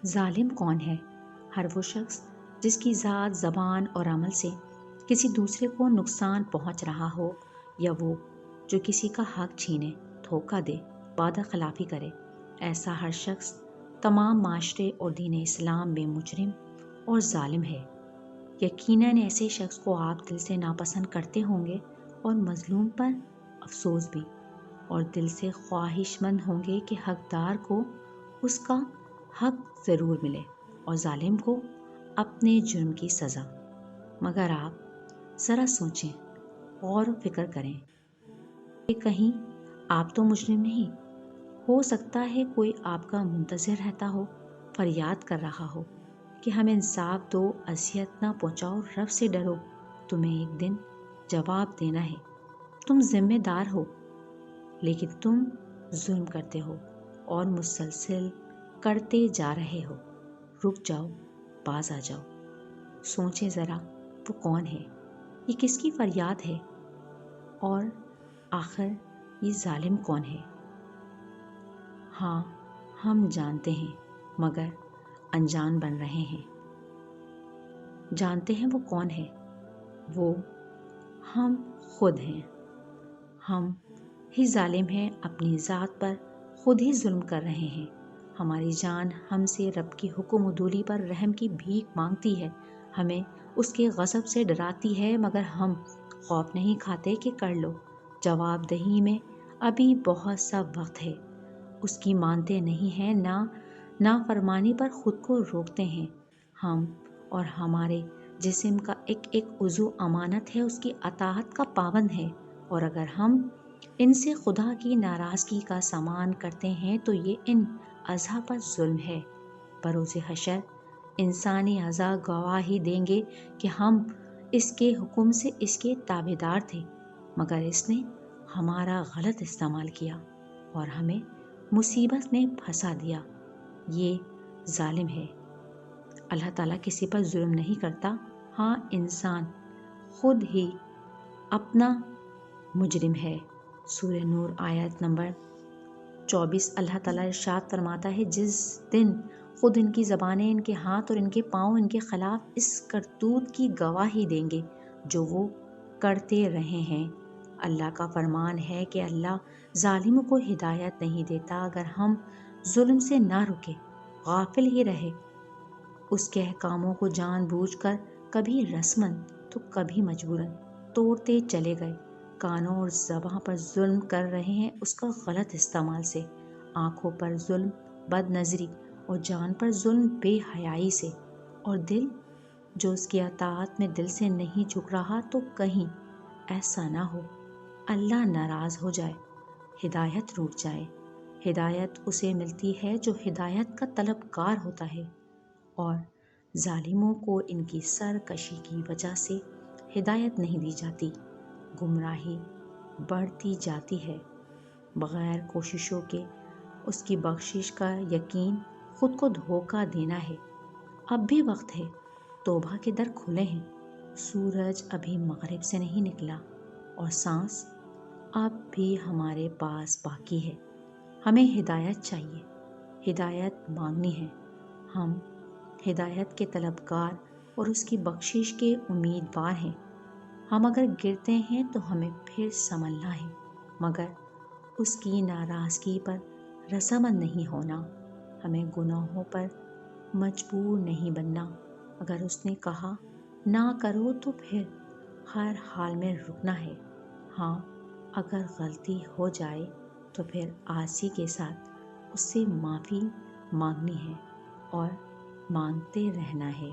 ظالم کون ہے؟ ہر وہ شخص جس کی ذات، زبان اور عمل سے کسی دوسرے کو نقصان پہنچ رہا ہو، یا وہ جو کسی کا حق چھینے، دھوکہ دے، وعدہ خلافی کرے۔ ایسا ہر شخص تمام معاشرے اور دین اسلام میں مجرم اور ظالم ہے۔ یقیناً ایسے شخص کو آپ دل سے ناپسند کرتے ہوں گے، اور مظلوم پر افسوس بھی، اور دل سے خواہش مند ہوں گے کہ حقدار کو اس کا حق ضرور ملے اور ظالم کو اپنے جرم کی سزا۔ مگر آپ ذرا سوچیں، غور و فکر کریں کہ کہیں آپ تو مجرم نہیں؟ ہو سکتا ہے کوئی آپ کا منتظر رہتا ہو، فریاد کر رہا ہو کہ ہمیں انصاف دو، اذیت نہ پہنچاؤ، رب سے ڈرو، تمہیں ایک دن جواب دینا ہے، تم ذمہ دار ہو۔ لیکن تم ظلم کرتے ہو اور مسلسل کرتے جا رہے ہو۔ رک جاؤ، باز آ جاؤ، سوچیں ذرا، وہ کون ہے؟ یہ کس کی فریاد ہے؟ اور آخر یہ ظالم کون ہے؟ ہاں، ہم جانتے ہیں، مگر انجان بن رہے ہیں۔ جانتے ہیں وہ کون ہے؟ وہ ہم خود ہیں۔ ہم ہی ظالم ہیں، اپنی ذات پر خود ہی ظلم کر رہے ہیں۔ ہماری جان ہم سے رب کی حکم عدولی پر رحم کی بھیک مانگتی ہے، ہمیں اس کے غضب سے ڈراتی ہے، مگر ہم خوف نہیں کھاتے کہ کر لو، جواب دہی میں ابھی بہت سا وقت ہے۔ اس کی مانتے نہیں ہیں، نافرمانی پر خود کو روکتے ہیں۔ ہم اور ہمارے جسم کا ایک ایک عضو امانت ہے، اس کی اطاعت کا پابند ہے، اور اگر ہم ان سے خدا کی ناراضگی کا سامان کرتے ہیں تو یہ ان اعضاء پر ظلم ہے۔ بروز حشر انسانی اعضاء گواہی دیں گے کہ ہم اس کے حکم سے اس کے تابعدار تھے، مگر اس نے ہمارا غلط استعمال کیا اور ہمیں مصیبت میں پھنسا دیا۔ یہ ظالم ہے۔ اللہ تعالیٰ کسی پر ظلم نہیں کرتا، ہاں انسان خود ہی اپنا مجرم ہے۔ سورہ نور آیت نمبر 24 اللہ تعالیٰ ارشاد فرماتا ہے، جس دن خود ان کی زبانیں، ان کے ہاتھ اور ان کے پاؤں ان کے خلاف اس کرتوت کی گواہی دیں گے جو وہ کرتے رہے ہیں۔ اللہ کا فرمان ہے کہ اللہ ظالموں کو ہدایت نہیں دیتا۔ اگر ہم ظلم سے نہ رکے، غافل ہی رہے، اس کے احکاموں کو جان بوجھ کر کبھی رسماً تو کبھی مجبوراً توڑتے چلے گئے، کانوں اور زبان پر ظلم کر رہے ہیں اس کا غلط استعمال سے، آنکھوں پر ظلم بد نظری اور جان پر ظلم بے حیائی سے، اور دل جو اس کی اطاعت میں دل سے نہیں جھک رہا، تو کہیں ایسا نہ ہو اللہ ناراض ہو جائے، ہدایت روٹ جائے۔ ہدایت اسے ملتی ہے جو ہدایت کا طلبگار ہوتا ہے، اور ظالموں کو ان کی سرکشی کی وجہ سے ہدایت نہیں دی جاتی، گمراہی بڑھتی جاتی ہے۔ بغیر کوششوں کے اس کی بخشش کا یقین خود کو دھوکہ دینا ہے۔ اب بھی وقت ہے، توبہ کے در کھلے ہیں، سورج ابھی مغرب سے نہیں نکلا، اور سانس اب بھی ہمارے پاس باقی ہے۔ ہمیں ہدایت چاہیے، ہدایت مانگنی ہے۔ ہم ہدایت کے طلبگار اور اس کی بخشش کے امیدوار ہیں۔ ہم اگر گرتے ہیں تو ہمیں پھر سنبھلنا ہے، مگر اس کی ناراضگی پر رضامند نہیں ہونا۔ ہمیں گناہوں پر مجبور نہیں بننا۔ اگر اس نے کہا نہ کرو تو پھر ہر حال میں رکنا ہے۔ ہاں، اگر غلطی ہو جائے تو پھر عاصی کے ساتھ اس سے معافی مانگنی ہے اور مانگتے رہنا ہے۔